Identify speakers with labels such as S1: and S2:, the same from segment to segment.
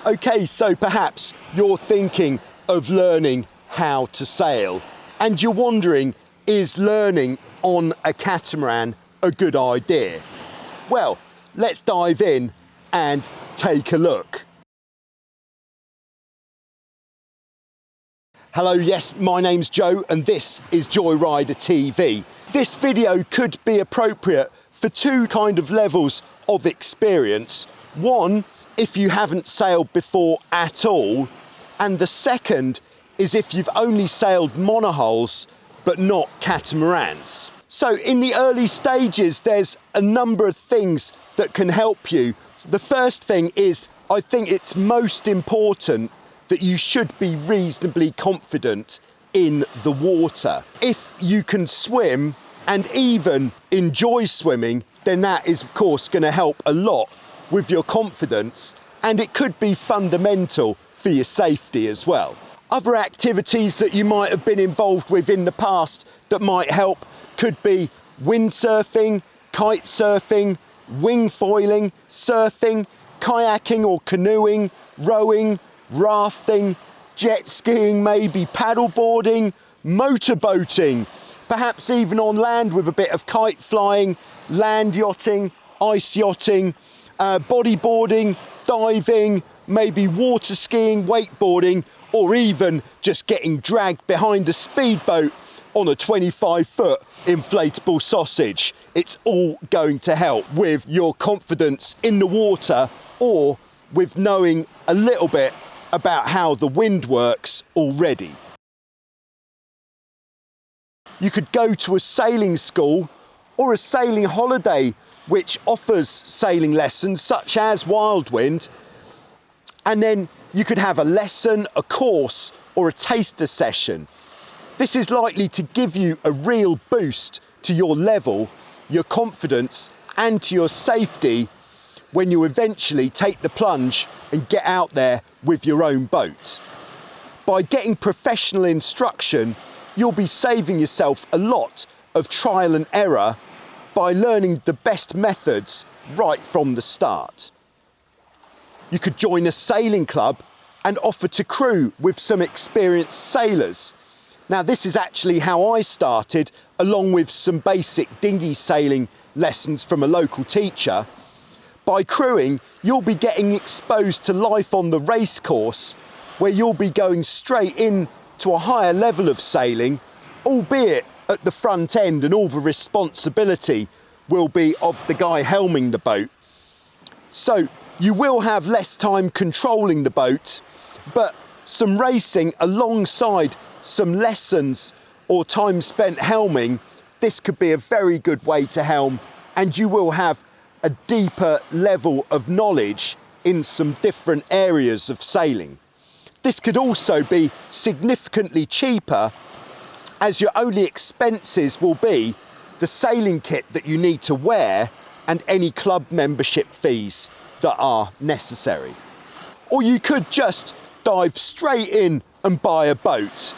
S1: Okay, so perhaps you're thinking of learning how to sail and you're wondering, is learning on a catamaran a good idea? Well, let's dive in and take a look. Hello, yes, my name's Joe and this is Joyrider TV. This video could be appropriate for two kind of levels of experience. One, if you haven't sailed before at all, and the second is if you've only sailed monohulls but not catamarans. So in the early stages, there's a number of things that can help you. The first thing is, I think it's most important that you should be reasonably confident in the water. If you can swim and even enjoy swimming, then that is of course going to help a lot with your confidence, and it could be fundamental for your safety as well. Other activities that you might have been involved with in the past that might help could be windsurfing, kite surfing, wing foiling, surfing, kayaking or canoeing, rowing, rafting, jet skiing, maybe paddleboarding, motorboating, perhaps even on land with a bit of kite flying, land yachting, ice yachting, bodyboarding, diving, maybe water skiing, wakeboarding, or even just getting dragged behind a speedboat on a 25-foot inflatable sausage. It's all going to help with your confidence in the water or with knowing a little bit about how the wind works already. You could go to a sailing school or a sailing holiday which offers sailing lessons such as Wildwind, and then you could have a lesson, a course or a taster session. This is likely to give you a real boost to your level, your confidence and to your safety when you eventually take the plunge and get out there with your own boat. By getting professional instruction, you'll be saving yourself a lot of trial and error by learning the best methods right from the start. You could join a sailing club and offer to crew with some experienced sailors. Now, this is actually how I started, along with some basic dinghy sailing lessons from a local teacher. By crewing, you'll be getting exposed to life on the race course, where you'll be going straight in to a higher level of sailing, albeit at the front end, and all the responsibility will be of the guy helming the boat. So you will have less time controlling the boat, but some racing alongside some lessons or time spent helming, this could be a very good way to helm, and you will have a deeper level of knowledge in some different areas of sailing. This could also be significantly cheaper, as your only expenses will be the sailing kit that you need to wear and any club membership fees that are necessary. Or you could just dive straight in and buy a boat.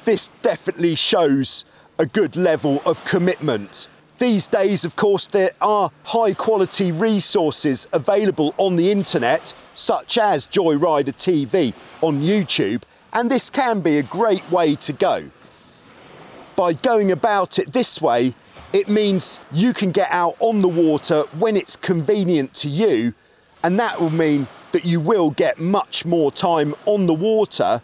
S1: This definitely shows a good level of commitment. These days, of course, there are high quality resources available on the internet, such as Joyrider TV on YouTube, and this can be a great way to go. By going about it this way, it means you can get out on the water when it's convenient to you, and that will mean that you will get much more time on the water.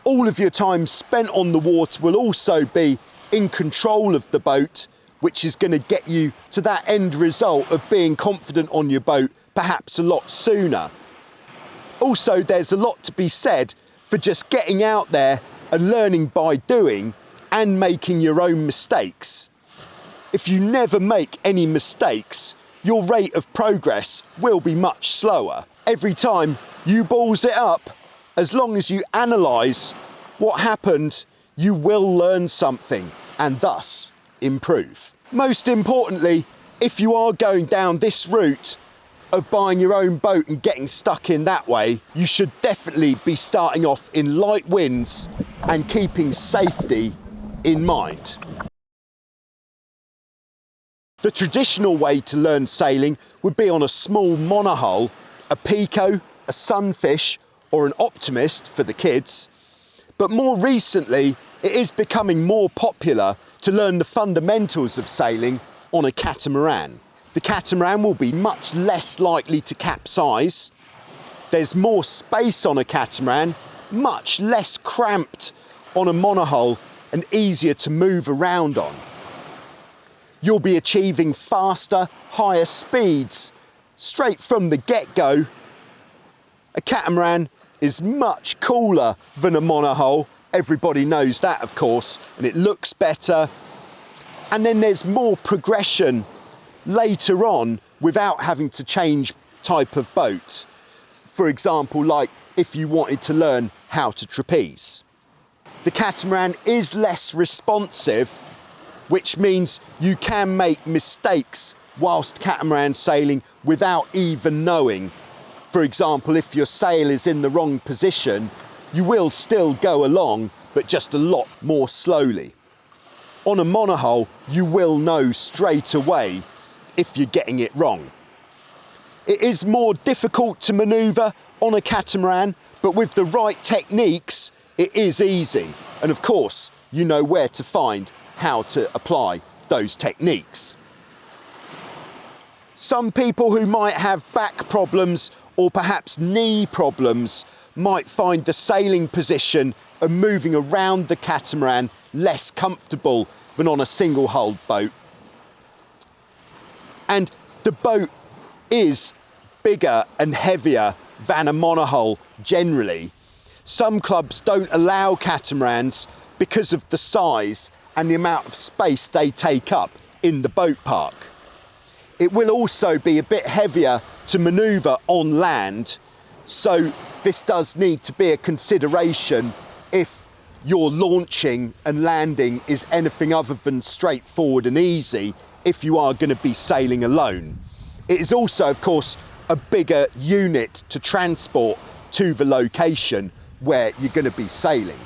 S1: All of your time spent on the water will also be in control of the boat, which is going to get you to that end result of being confident on your boat perhaps a lot sooner. Also, there's a lot to be said for just getting out there and learning by doing and making your own mistakes. If you never make any mistakes, your rate of progress will be much slower. Every time you balls it up, as long as you analyse what happened, you will learn something and thus improve. Most importantly, if you are going down this route of buying your own boat and getting stuck in that way, you should definitely be starting off in light winds and keeping safety in mind. The traditional way to learn sailing would be on a small monohull, a Pico a sunfish or an optimist for the kids, but more recently it is becoming more popular to learn the fundamentals of sailing on a catamaran. The catamaran will be much less likely to capsize. There's more space on a catamaran, much less cramped on a monohull and easier to move around on. You'll be achieving faster, higher speeds straight from the get-go. A catamaran is much cooler than a monohull. Everybody knows that, of course, and it looks better. And then there's more progression later on without having to change type of boat. For example, like if you wanted to learn how to trapeze. The catamaran is less responsive, which means you can make mistakes whilst catamaran sailing without even knowing. For example, if your sail is in the wrong position, you will still go along, but just a lot more slowly. On a monohull, you will know straight away if you're getting it wrong. It is more difficult to manoeuvre on a catamaran, but with the right techniques, it is easy. And of course, you know where to find how to apply those techniques. Some people who might have back problems or perhaps knee problems might find the sailing position and moving around the catamaran less comfortable than on a single-hulled boat. And the boat is bigger and heavier than a monohull generally. Some clubs don't allow catamarans because of the size and the amount of space they take up in the boat park. It will also be a bit heavier to manoeuvre on land, so this does need to be a consideration if your launching and landing is anything other than straightforward and easy if you are going to be sailing alone. It is also, of course, a bigger unit to transport to the location where you're going to be sailing.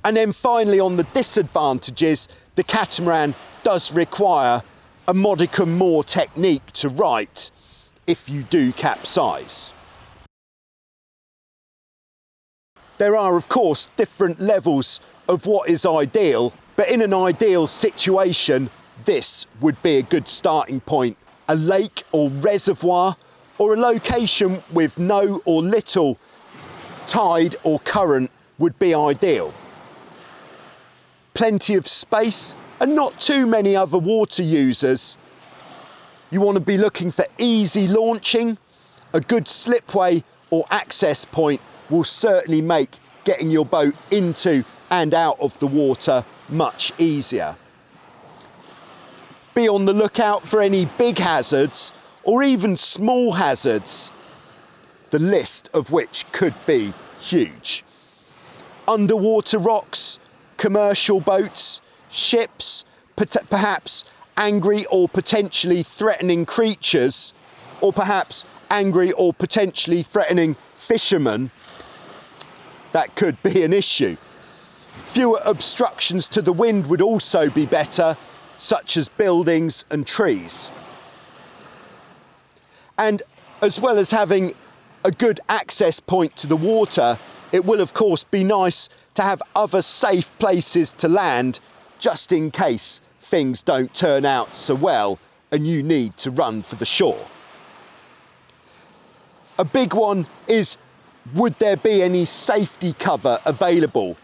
S1: And then finally, on the disadvantages, the catamaran does require a modicum more technique to right if you do capsize. There are, of course, different levels of what is ideal, but in an ideal situation, this would be a good starting point. A lake or reservoir, or a location with no or little tide or current would be ideal. Plenty of space and not too many other water users. You want to be looking for easy launching. A good slipway or access point will certainly make getting your boat into and out of the water much easier. Be on the lookout for any big hazards or even small hazards, the list of which could be huge. Underwater rocks, commercial boats, ships, perhaps angry or potentially threatening creatures, or perhaps angry or potentially threatening fishermen. That could be an issue. Fewer obstructions to the wind would also be better, such as buildings and trees. And as well as having a good access point to the water, it will of course be nice to have other safe places to land just in case things don't turn out so well and you need to run for the shore. A big one is, would there be any safety cover available?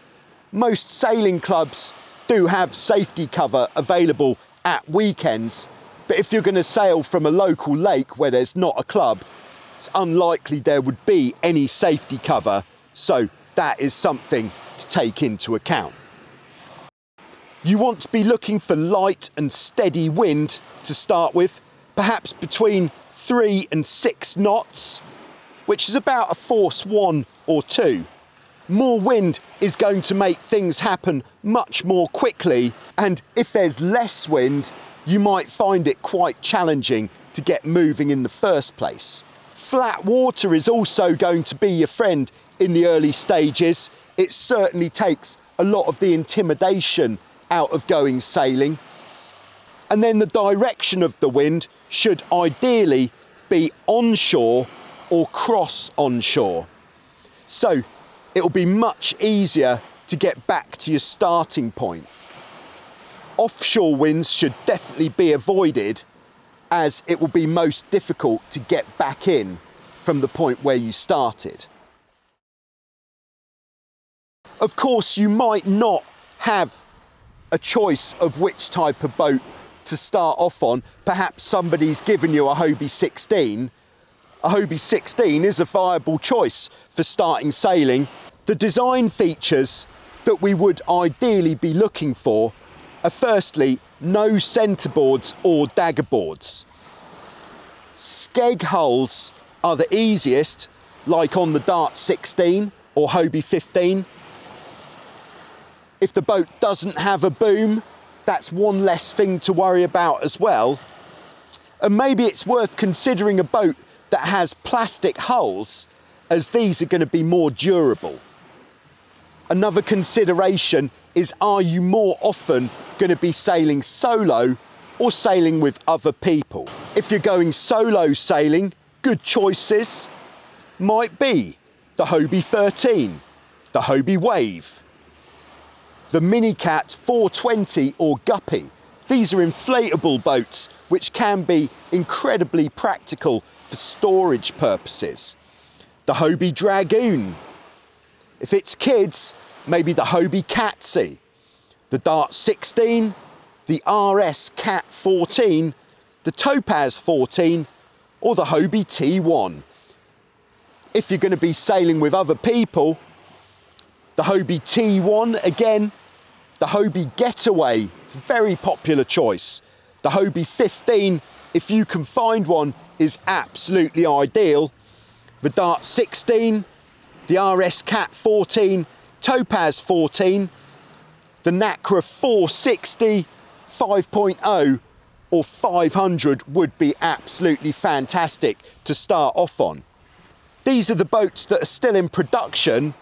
S1: Most sailing clubs do have safety cover available at weekends, but if you're going to sail from a local lake where there's not a club, it's unlikely there would be any safety cover, so that is something to take into account. You want to be looking for light and steady wind to start with, perhaps between 3 and 6 knots, which is about a force 1 or 2. More wind is going to make things happen much more quickly, and if there's less wind, you might find it quite challenging to get moving in the first place. Flat water is also going to be your friend in the early stages. It certainly takes a lot of the intimidation out of going sailing. And then the direction of the wind should ideally be onshore or cross onshore. So it'll be much easier to get back to your starting point. Offshore winds should definitely be avoided, as it will be most difficult to get back in from the point where you started. Of course, you might not have a choice of which type of boat to start off on. Perhaps somebody's given you a Hobie 16. A Hobie 16 is a viable choice for starting sailing. The design features that we would ideally be looking for are firstly, no centreboards or dagger boards. Skeg hulls are the easiest, like on the Dart 16 or Hobie 15. If the boat doesn't have a boom, that's one less thing to worry about as well. And maybe it's worth considering a boat that has plastic hulls, as these are going to be more durable. Another consideration is, are you more often going to be sailing solo or sailing with other people? If you're going solo sailing, good choices might be the Hobie 13, the Hobie Wave, the Minicat 420 or Guppy. These are inflatable boats which can be incredibly practical for storage purposes. The Hobie Dragoon. If it's kids, maybe the Hobie Catsy, the Dart 16, the RS Cat 14, the Topaz 14, or the Hobie T1. If you're going to be sailing with other people, the Hobie T1 again, the Hobie Getaway, it's a very popular choice. The Hobie 15, if you can find one, is absolutely ideal. The Dart 16, the RS Cat 14, Topaz 14, the Nacra 460, 5.0 or 500 would be absolutely fantastic to start off on. These are the boats that are still in production.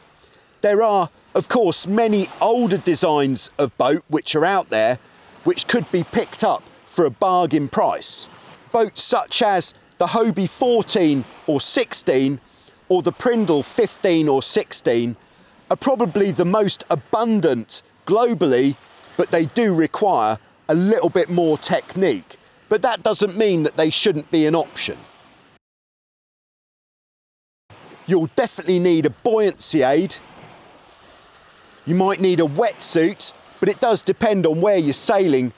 S1: There are, of course, many older designs of boat which are out there, which could be picked up for a bargain price. Boats such as the Hobie 14 or 16 or the Prindle 15 or 16 are probably the most abundant globally, but they do require a little bit more technique. But that doesn't mean that they shouldn't be an option. You'll definitely need a buoyancy aid. You might need a wetsuit, but it does depend on where you're sailing.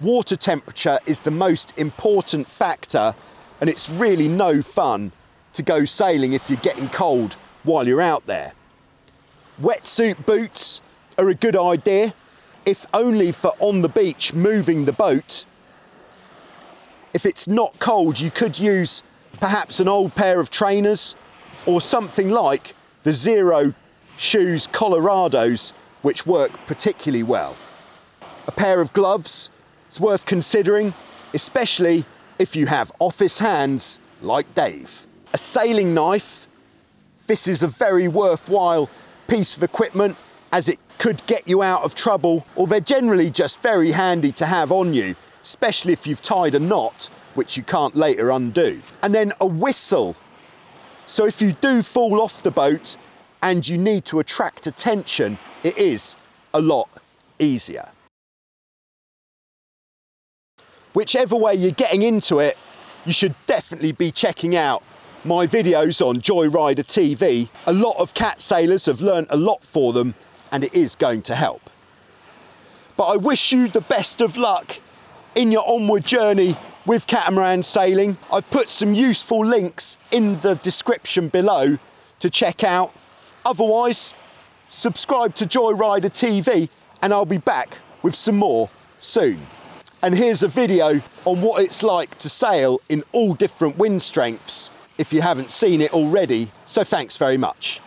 S1: Water temperature is the most important factor, and it's really no fun to go sailing if you're getting cold while you're out there. Wetsuit boots are a good idea, if only for on the beach moving the boat. If it's not cold, you could use perhaps an old pair of trainers or something like the Zero Shoes Colorados, which work particularly well. A pair of gloves is worth considering, especially if you have office hands like Dave. A sailing knife. This is a very worthwhile piece of equipment, as it could get you out of trouble, or they're generally just very handy to have on you, especially if you've tied a knot, which you can't later undo. And then a whistle. So if you do fall off the boat and you need to attract attention, it is a lot easier. Whichever way you're getting into it, you should definitely be checking out my videos on Joyrider TV. A lot of cat sailors have learnt a lot for them, and it is going to help. But I wish you the best of luck in your onward journey with catamaran sailing. I've put some useful links in the description below to check out. Otherwise, subscribe to Joyrider TV and I'll be back with some more soon. And here's a video on what it's like to sail in all different wind strengths if you haven't seen it already. So thanks very much.